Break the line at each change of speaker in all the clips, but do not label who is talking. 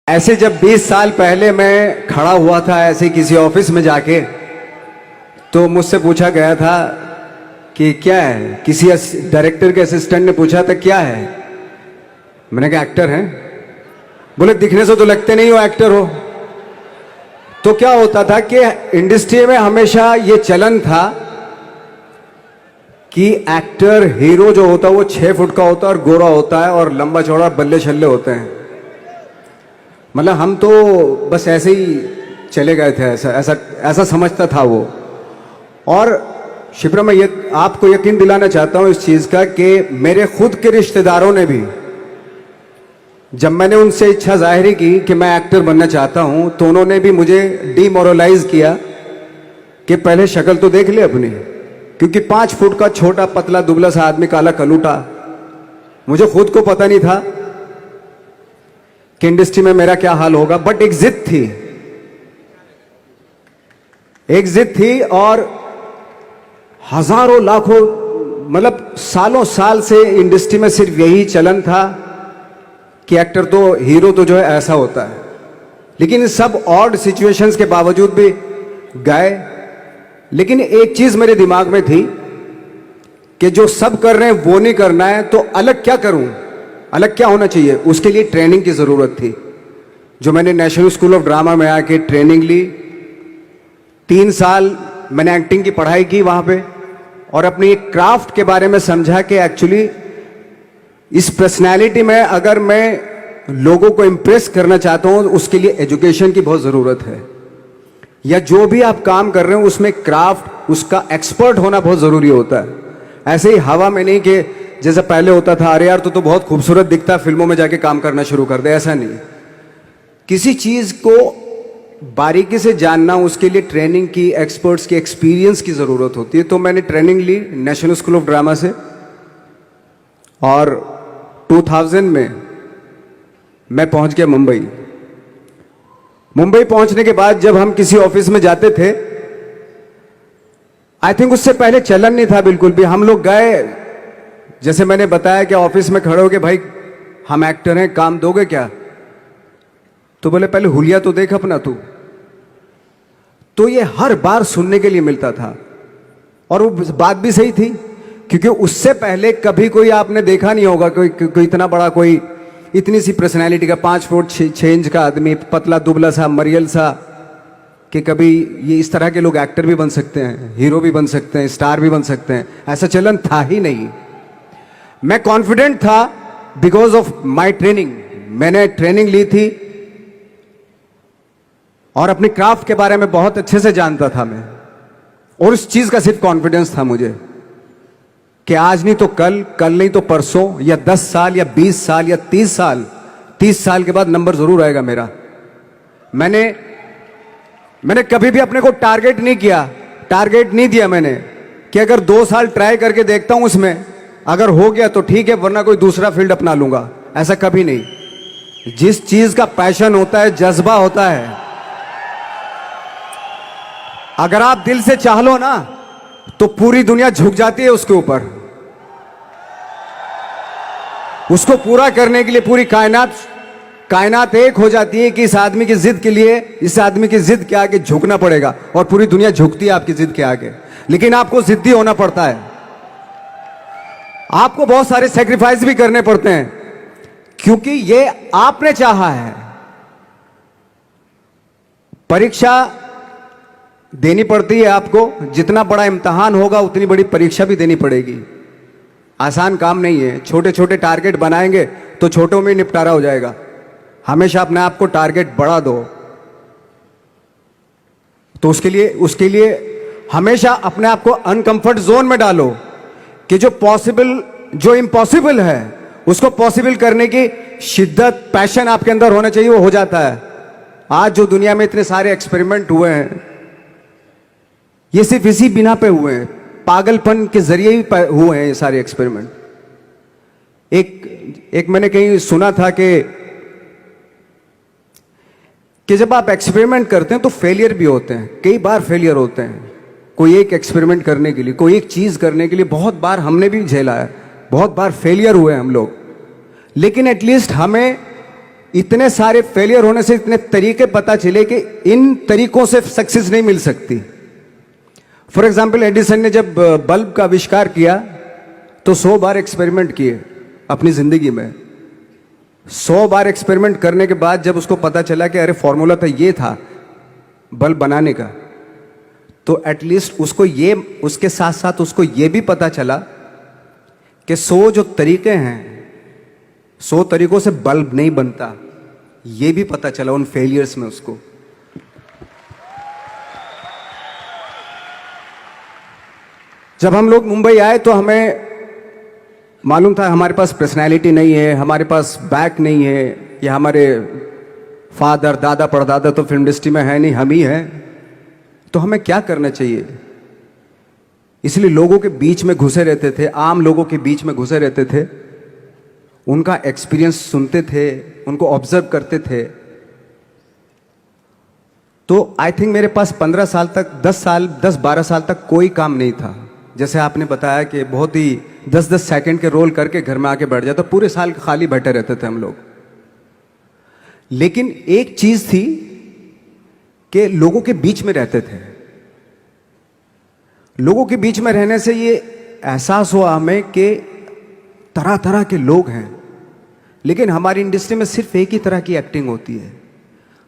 ऐसे जब 20 साल पहले मैं खड़ा हुआ था ऐसे किसी ऑफिस में जाके, तो मुझसे पूछा गया था कि क्या है। किसी डायरेक्टर के असिस्टेंट ने पूछा था क्या है। मैंने कहा एक्टर हैं। बोले दिखने से तो लगते नहीं हो एक्टर हो। तो क्या होता था कि इंडस्ट्री में हमेशा ये चलन था कि एक्टर हीरो जो होता है वो 6 फुट का होता है और गोरा होता है और लंबा चौड़ा बल्ले छल्ले होते हैं। मतलब हम तो बस ऐसे ही चले गए थे, ऐसा ऐसा ऐसा समझता था वो। और शिप्रा, मैं ये आपको यकीन दिलाना चाहता हूं इस चीज का कि मेरे खुद के रिश्तेदारों ने भी, जब मैंने उनसे इच्छा जाहिर की कि मैं एक्टर बनना चाहता हूं, तो उन्होंने भी मुझे डीमोरलाइज किया कि पहले शक्ल तो देख ले अपनी, क्योंकि 5 फुट का छोटा पतला दुबला सा आदमी, काला कलूटा। मुझे खुद को पता नहीं था कि इंडस्ट्री में मेरा क्या हाल होगा, बट एक जिद थी, एक जिद थी। और हजारों लाखों, मतलब सालों साल से इंडस्ट्री में सिर्फ यही चलन था कि एक्टर तो, हीरो तो जो है ऐसा होता है। लेकिन सब ऑड सिचुएशंस के बावजूद भी गए। लेकिन एक चीज मेरे दिमाग में थी कि जो सब कर रहे हैं वो नहीं करना है, तो अलग क्या करूं, अलग क्या होना चाहिए। उसके लिए ट्रेनिंग की जरूरत थी, जो मैंने नेशनल स्कूल ऑफ ड्रामा में आके ट्रेनिंग ली। 3 साल मैंने एक्टिंग की पढ़ाई की वहां पे, और अपनी एक क्राफ्ट के बारे में समझा कि एक्चुअली इस पर्सनैलिटी में अगर मैं लोगों को इंप्रेस करना चाहता हूं, उसके लिए एजुकेशन की बहुत जरूरत है। या जो भी आप काम कर रहे हो उसमें क्राफ्ट, उसका एक्सपर्ट होना बहुत जरूरी होता है। ऐसे ही हवा में नहीं कि जैसा पहले होता था, अरे यार तो बहुत खूबसूरत दिखता, फिल्मों में जाके काम करना शुरू कर दे, ऐसा नहीं। किसी चीज को बारीकी से जानना, उसके लिए ट्रेनिंग की, एक्सपर्ट्स की, एक्सपीरियंस की जरूरत होती है। तो मैंने ट्रेनिंग ली नेशनल स्कूल ऑफ ड्रामा से, और 2000 में मैं पहुंच गया मुंबई। मुंबई पहुंचने के बाद जब हम किसी ऑफिस में जाते थे, आई थिंक उससे पहले चलन नहीं था बिल्कुल भी। हम लोग गए, जैसे मैंने बताया कि ऑफिस में खड़े हो के, भाई हम एक्टर हैं, काम दोगे क्या। तो बोले पहले हुलिया तो देख अपना तू। तो ये हर बार सुनने के लिए मिलता था, और वो बात भी सही थी, क्योंकि उससे पहले कभी कोई आपने देखा नहीं होगा कोई इतना बड़ा, कोई इतनी सी पर्सनैलिटी का 5 फुट 6 इंच का आदमी, पतला दुबला सा मरियल सा, कि कभी ये इस तरह के लोग एक्टर भी बन सकते हैं, हीरो भी बन सकते हैं, स्टार भी बन सकते हैं। ऐसा चलन था ही नहीं। मैं कॉन्फिडेंट था बिकॉज ऑफ माई ट्रेनिंग। मैंने ट्रेनिंग ली थी और अपनी क्राफ्ट के बारे में बहुत अच्छे से जानता था मैं, और उस चीज का सिर्फ कॉन्फिडेंस था मुझे कि आज नहीं तो कल, कल नहीं तो परसों, या 10 साल या 20 साल या 30 साल, 30 साल के बाद नंबर जरूर आएगा मेरा। मैंने कभी भी अपने को टारगेट नहीं किया, टारगेट नहीं दिया मैंने कि अगर 2 साल ट्राई करके देखता हूं, उसमें अगर हो गया तो ठीक है, वरना कोई दूसरा फील्ड अपना लूंगा। ऐसा कभी नहीं। जिस चीज का पैशन होता है, जज्बा होता है, अगर आप दिल से चाह लो ना, तो पूरी दुनिया झुक जाती है उसके ऊपर। उसको पूरा करने के लिए पूरी कायनात एक हो जाती है कि इस आदमी की जिद के लिए, इस आदमी की जिद के आगे झुकना पड़ेगा, और पूरी दुनिया झुकती है आपकी जिद के आगे। लेकिन आपको जिद्दी होना पड़ता है, आपको बहुत सारे सेक्रीफाइस भी करने पड़ते हैं, क्योंकि ये आपने चाहा है। परीक्षा देनी पड़ती है आपको, जितना बड़ा इम्तिहान होगा उतनी बड़ी परीक्षा भी देनी पड़ेगी। आसान काम नहीं है। छोटे छोटे टारगेट बनाएंगे तो छोटों में निपटारा हो जाएगा। हमेशा अपने आप को टारगेट बढ़ा दो। तो उसके लिए हमेशा अपने आप को अनकंफर्ट जोन में डालो, कि जो इम्पॉसिबल है उसको पॉसिबल करने की शिद्दत, पैशन आपके अंदर होना चाहिए, वो हो जाता है। आज जो दुनिया में इतने सारे एक्सपेरिमेंट हुए हैं, ये सिर्फ इसी बिना पे हुए हैं, पागलपन के जरिए ही हुए हैं ये सारे एक्सपेरिमेंट। एक मैंने कहीं सुना था कि जब आप एक्सपेरिमेंट करते हैं तो फेलियर भी होते हैं, कई बार फेलियर होते हैं। कोई एक एक्सपेरिमेंट करने के लिए, कोई एक चीज करने के लिए बहुत बार हमने भी झेला है, बहुत बार फेलियर हुए हम लोग। लेकिन एटलीस्ट हमें इतने सारे फेलियर होने से इतने तरीके पता चले कि इन तरीकों से सक्सेस नहीं मिल सकती। फॉर एग्जाम्पल, एडिसन ने जब बल्ब का आविष्कार किया तो 100 बार एक्सपेरिमेंट किए अपनी जिंदगी में। 100 बार एक्सपेरिमेंट करने के बाद जब उसको पता चला कि अरे फॉर्मूला तो ये था बल्ब बनाने का, तो एटलीस्ट उसको ये, उसके साथ साथ उसको ये भी पता चला कि 100 जो तरीके हैं, 100 तरीकों से बल्ब नहीं बनता, ये भी पता चला उन फेलियर्स में उसको। जब हम लोग मुंबई आए तो हमें मालूम था हमारे पास पर्सनैलिटी नहीं है, हमारे पास बैक नहीं है, या हमारे फादर दादा परदादा तो फिल्म इंडस्ट्री में है नहीं, हम ही हैं, तो हमें क्या करना चाहिए। इसलिए लोगों के बीच में घुसे रहते थे, आम लोगों के बीच में घुसे रहते थे, उनका एक्सपीरियंस सुनते थे, उनको ऑब्जर्व करते थे। तो आई थिंक मेरे पास 15 साल तक, 10-12 साल तक कोई काम नहीं था। जैसे आपने बताया कि बहुत ही 10-10 सेकंड के रोल करके घर में आके बैठ जाता, पूरे साल खाली बैठे रहते थे हम लोग। लेकिन एक चीज थी कि लोगों के बीच में रहते थे। लोगों के बीच में रहने से ये एहसास हुआ हमें कि तरह तरह के लोग हैं, लेकिन हमारी इंडस्ट्री में सिर्फ एक ही तरह की एक्टिंग होती है।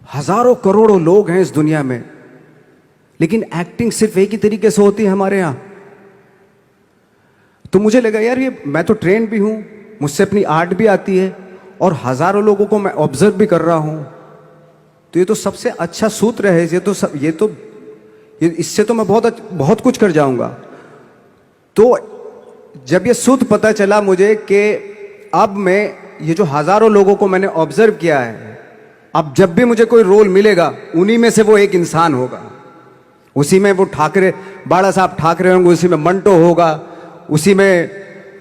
हजारों करोड़ों लोग हैं इस दुनिया में, लेकिन एक्टिंग सिर्फ एक ही तरीके से होती है हमारे यहां। तो मुझे लगा यार, ये मैं तो ट्रेन भी हूं, मुझसे अपनी आर्ट भी आती है, और हजारों लोगों को मैं ऑब्जर्व भी कर रहा हूं, तो ये तो सबसे अच्छा सूत्र है। ये इससे तो मैं बहुत कुछ कर जाऊंगा। तो जब ये सूत्र पता चला मुझे कि अब मैं ये जो हजारों लोगों को मैंने ऑब्जर्व किया है, अब जब भी मुझे कोई रोल मिलेगा उन्हीं में से वो एक इंसान होगा। उसी में वो ठाकरे, बाला साहब ठाकरे होंगे, उसी में मंटो होगा, उसी में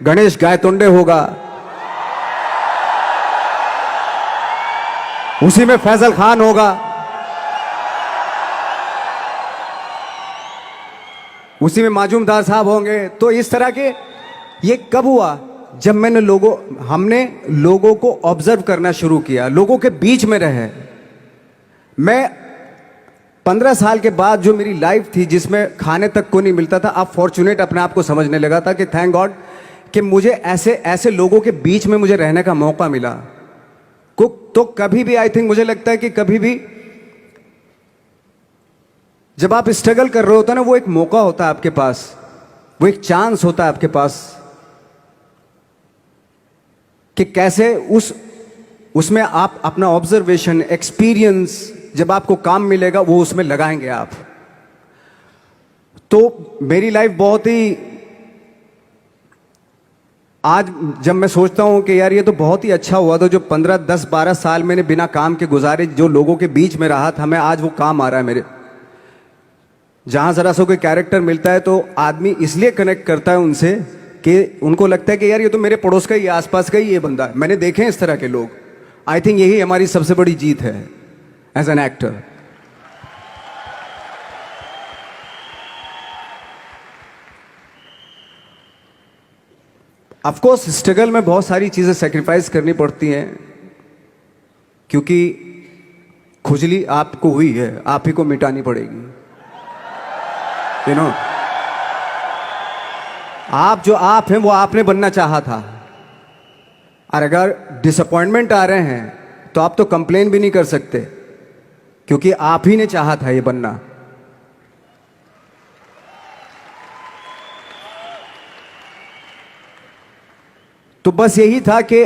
गणेश गायतोंडे होगा, उसी में फैजल खान होगा, उसी में माजूमदार साहब होंगे। तो इस तरह के, ये कब हुआ? जब हमने लोगों को ऑब्जर्व करना शुरू किया, लोगों के बीच में रहे। मैं 15 साल के बाद जो मेरी लाइफ थी, जिसमें खाने तक को नहीं मिलता था, अब फॉर्चुनेट अपने आप को समझने लगा था कि थैंक गॉड कि मुझे ऐसे लोगों के बीच में मुझे रहने का मौका मिला। तो कभी भी, आई थिंक मुझे लगता है कि कभी भी जब आप स्ट्रगल कर रहे होते हैं ना, वो एक मौका होता है आपके पास, वो एक चांस होता है आपके पास कि कैसे उसमें आप अपना ऑब्जर्वेशन, एक्सपीरियंस, जब आपको काम मिलेगा वो उसमें लगाएंगे आप। तो मेरी लाइफ बहुत ही, आज जब मैं सोचता हूं कि यार ये तो बहुत ही अच्छा हुआ, तो जो 15, 10, 12 साल मैंने बिना काम के गुजारे, जो लोगों के बीच में रहा था मैं, आज वो काम आ रहा है मेरे। जहां जरा सा कोई कैरेक्टर मिलता है तो आदमी इसलिए कनेक्ट करता है उनसे कि उनको लगता है कि यार ये तो मेरे पड़ोस का ही, आसपास का ही ये बंदा है। मैंने देखे हैं इस तरह के लोग। आई थिंक यही हमारी सबसे बड़ी जीत है as an actor. Of course struggle में बहुत सारी चीजें सेक्रीफाइस करनी पड़ती हैं, क्योंकि खुजली आपको हुई है, आप ही को मिटानी पड़ेगी। यू नो, आप जो आप हैं वो आपने बनना चाहा था, और अगर डिसअपॉइंटमेंट आ रहे हैं तो आप तो कंप्लेन भी नहीं कर सकते, क्योंकि आप ही ने चाहा था ये बनना। तो बस यही था कि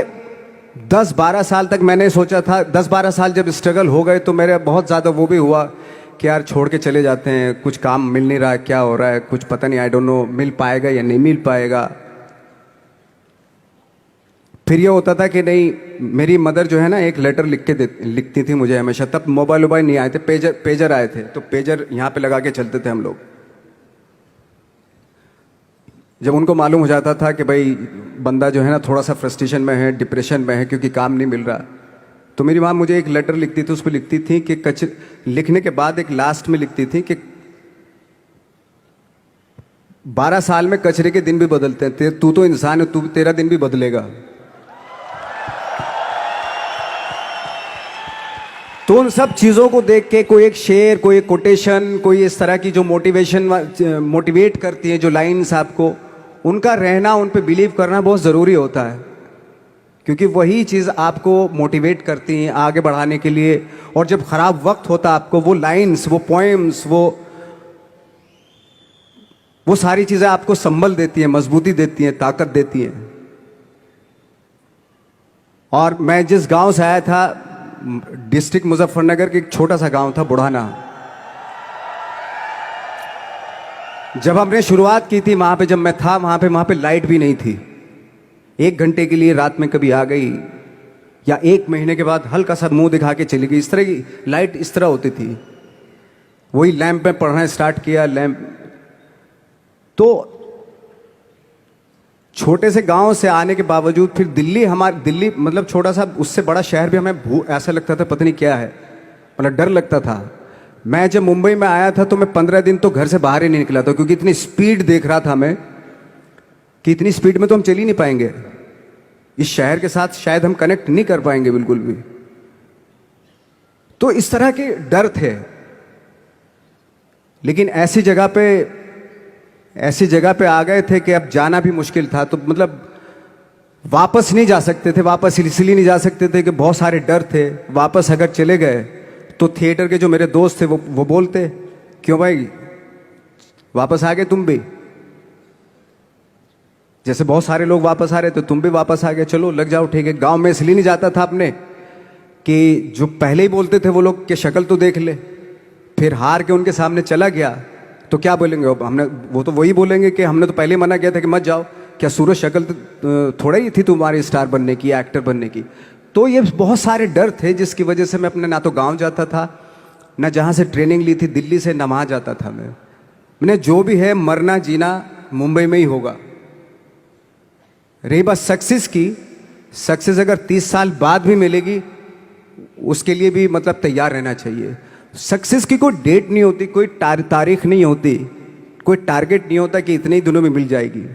10-12 साल तक मैंने सोचा था, 10-12 साल जब स्ट्रगल हो गए तो मेरे बहुत ज़्यादा वो भी हुआ कि यार छोड़ के चले जाते हैं, कुछ काम मिल नहीं रहा है, क्या हो रहा है कुछ पता नहीं, आई डोंट नो मिल पाएगा या नहीं मिल पाएगा। फिर ये होता था कि नहीं, मेरी मदर जो है ना एक लेटर लिखती थी मुझे हमेशा। तब मोबाइल नहीं आए थे, पेजर आए थे, तो पेजर यहाँ पे लगा के चलते थे हम लोग। जब उनको मालूम हो जाता था कि भाई बंदा जो है ना थोड़ा सा फ्रस्ट्रेशन में है, डिप्रेशन में है, क्योंकि काम नहीं मिल रहा, तो मेरी माँ मुझे एक लेटर लिखती थी। उसको लिखती थी कि लिखने के बाद एक लास्ट में लिखती थी कि 12 साल में कचरे के दिन भी बदलते हैं, तू तो इंसान है, तेरा दिन भी बदलेगा। तो उन सब चीज़ों को देख के कोई एक शेर, कोई एक कोटेशन, कोई इस तरह की जो मोटिवेट करती है जो लाइंस आपको, उनका रहना, उन पे बिलीव करना बहुत ज़रूरी होता है, क्योंकि वही चीज़ आपको मोटिवेट करती हैं आगे बढ़ाने के लिए। और जब ख़राब वक्त होता है आपको, वो लाइंस, वो पोएम्स, वो सारी चीज़ें आपको संबल देती हैं, मजबूती देती हैं, ताकत देती हैं। और मैं जिस गांव से आया था, डिस्ट्रिक्ट मुजफ्फरनगर के एक छोटा सा गांव था बुढ़ाना। जब हमने शुरुआत की थी वहां पे, जब मैं था वहां पे लाइट भी नहीं थी। 1 घंटे के लिए रात में कभी आ गई, या 1 महीने के बाद हल्का सा मुंह दिखा के चली गई। इस तरह की लाइट इस तरह होती थी। वही लैंप में पढ़ना स्टार्ट किया, लैंप। तो छोटे से गांव से आने के बावजूद फिर दिल्ली मतलब छोटा सा, उससे बड़ा शहर भी हमें ऐसा लगता था पता नहीं क्या है, मतलब डर लगता था। मैं जब मुंबई में आया था तो मैं 15 दिन तो घर से बाहर ही नहीं निकला था, क्योंकि इतनी स्पीड देख रहा था मैं कि इतनी स्पीड में तो हम चल ही नहीं पाएंगे, इस शहर के साथ शायद हम कनेक्ट नहीं कर पाएंगे बिल्कुल भी। तो इस तरह के डर थे। लेकिन ऐसी जगह पे आ गए थे कि अब जाना भी मुश्किल था। तो मतलब वापस नहीं जा सकते थे। वापस इसलिए नहीं जा सकते थे कि बहुत सारे डर थे। वापस अगर चले गए तो थिएटर के जो मेरे दोस्त थे वो बोलते, क्यों भाई वापस आ गए तुम भी, जैसे बहुत सारे लोग वापस आ रहे थे तुम भी वापस आ गए, चलो लग जाओ ठीक है। गांव में इसलिए नहीं जाता था अपने कि जो पहले ही बोलते थे वो लोग कि शक्ल तो देख ले, फिर हार के उनके सामने चला गया तो क्या बोलेंगे वो तो वही बोलेंगे कि हमने तो पहले मना किया था कि मत जाओ, क्या सूरज शक्ल थोड़ा ही थी तुम्हारी स्टार बनने की, एक्टर बनने की। तो ये बहुत सारे डर थे जिसकी वजह से मैं अपने ना तो गांव जाता था, ना जहाँ से ट्रेनिंग ली थी दिल्ली से, ना वहाँ जाता था। मैंने जो भी है मरना जीना मुंबई में ही होगा। रही बात सक्सेस की, सक्सेस अगर 30 साल बाद भी मिलेगी उसके लिए भी मतलब तैयार रहना चाहिए। सक्सेस की कोई डेट नहीं होती, कोई तारीख नहीं होती, कोई टारगेट नहीं होता कि इतने ही दिनों में मिल जाएगी।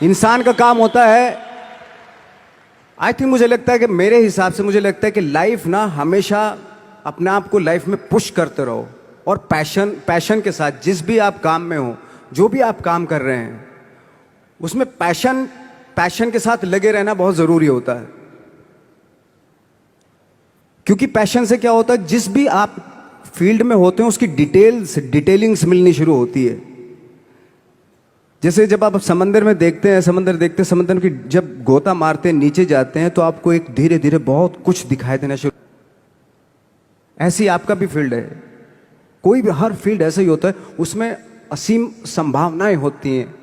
इंसान का काम होता है, आई थिंक मुझे लगता है कि मेरे हिसाब से मुझे लगता है कि लाइफ ना हमेशा अपने आप को लाइफ में पुश करते रहो, और पैशन के साथ जिस भी आप काम में हो, जो भी आप काम कर रहे हैं उसमें पैशन के साथ लगे रहना बहुत ज़रूरी होता है। क्योंकि पैशन से क्या होता है, जिस भी आप फील्ड में होते हैं उसकी डिटेलिंग्स मिलनी शुरू होती है। जैसे जब आप समंदर में देखते हैं, समंदर की जब गोता मारते हैं, नीचे जाते हैं, तो आपको एक धीरे धीरे बहुत कुछ दिखाई देना शुरू। ऐसी आपका भी फील्ड है, कोई भी हर फील्ड ऐसा ही होता है, उसमें असीम संभावनाएं होती हैं,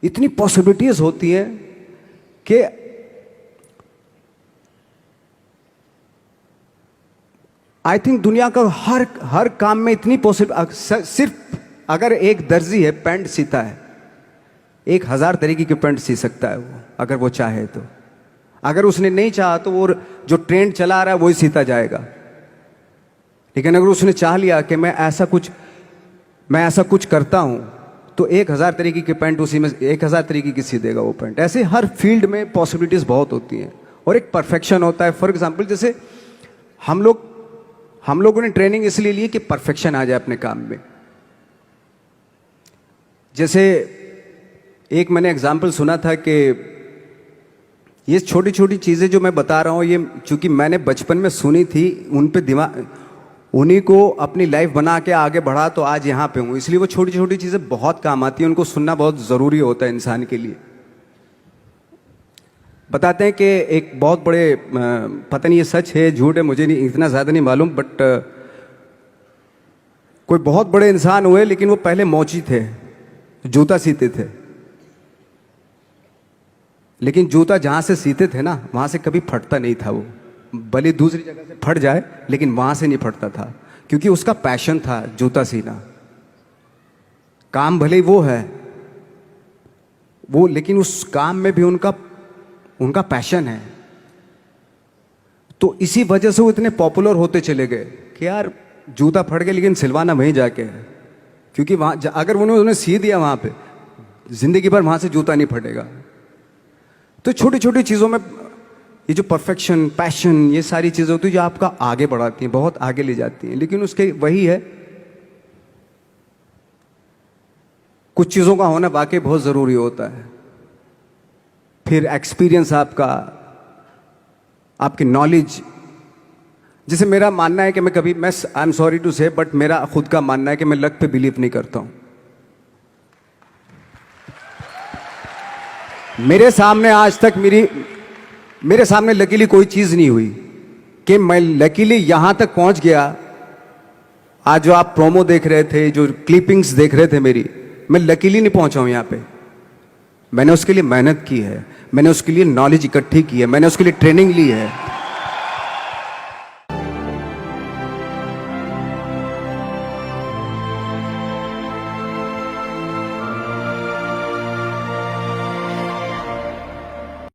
इतनी पॉसिबिलिटीज होती हैं कि आई थिंक दुनिया का हर काम में इतनी सिर्फ अगर एक दर्जी है पैंट सीता है, 1000 तरीके की पैंट सी सकता है वो, अगर वो चाहे तो। अगर उसने नहीं चाहा तो वो जो ट्रेंड चला रहा है वही सीता जाएगा। लेकिन अगर उसने चाह लिया कि मैं ऐसा कुछ करता हूं, तो 1000 तरीके की पैंट उसी में 1000 तरीके की सी देगा वो पैंट। ऐसे हर फील्ड में पॉसिबिलिटीज बहुत होती हैं, और एक परफेक्शन होता है। फॉर एग्जाम्पल जैसे हम लोगों ने ट्रेनिंग इसलिए ली कि परफेक्शन आ जाए अपने काम में। जैसे एक मैंने एग्जाम्पल सुना था कि ये छोटी छोटी चीज़ें जो मैं बता रहा हूँ, ये चूंकि मैंने बचपन में सुनी थी, उन पे उन्हीं को अपनी लाइफ बना के आगे बढ़ा तो आज यहाँ पे हूँ। इसलिए वो छोटी छोटी चीज़ें बहुत काम आती हैं, उनको सुनना बहुत ज़रूरी होता है इंसान के लिए। बताते हैं कि एक बहुत बड़े, पता नहीं ये सच है झूठ है, मुझे नहीं इतना ज़्यादा नहीं मालूम, बट कोई बहुत बड़े इंसान हुए, लेकिन वो पहले मोची थे, जूता सीते थे। लेकिन जूता जहाँ से सीते थे ना, वहाँ से कभी फटता नहीं था वो, भले दूसरी जगह से फट जाए लेकिन वहाँ से नहीं फटता था, क्योंकि उसका पैशन था जूता सीना। काम भले वो है वो, लेकिन उस काम में भी उनका पैशन है। तो इसी वजह से वो इतने पॉपुलर होते चले गए कि यार जूता फट गया लेकिन सिलवाना वहीं जाके है, क्योंकि वहाँ अगर उन्होंने सी दिया वहाँ पे, जिंदगी भर वहाँ से जूता नहीं फटेगा। तो छोटी छोटी चीज़ों में ये जो परफेक्शन, पैशन, ये सारी चीज़ें होती है जो आपका आगे बढ़ाती हैं, बहुत आगे ले जाती हैं। लेकिन उसके वही है, कुछ चीज़ों का होना वाकई बहुत ज़रूरी होता है। फिर एक्सपीरियंस आपका, आपकी नॉलेज। जैसे मेरा मानना है कि मैं आई एम सॉरी टू से, बट मेरा खुद का मानना है कि मैं लक पे बिलीव नहीं करता हूं। मेरे सामने आज तक मेरे सामने लकीली कोई चीज नहीं हुई कि मैं लकीली यहां तक पहुंच गया। आज जो आप प्रोमो देख रहे थे, जो क्लिपिंग्स देख रहे थे मेरी, मैं लकीली नहीं पहुंचा हूं यहां पे। मैंने उसके लिए मेहनत की है, मैंने उसके लिए नॉलेज इकट्ठी की है, मैंने उसके लिए ट्रेनिंग ली है।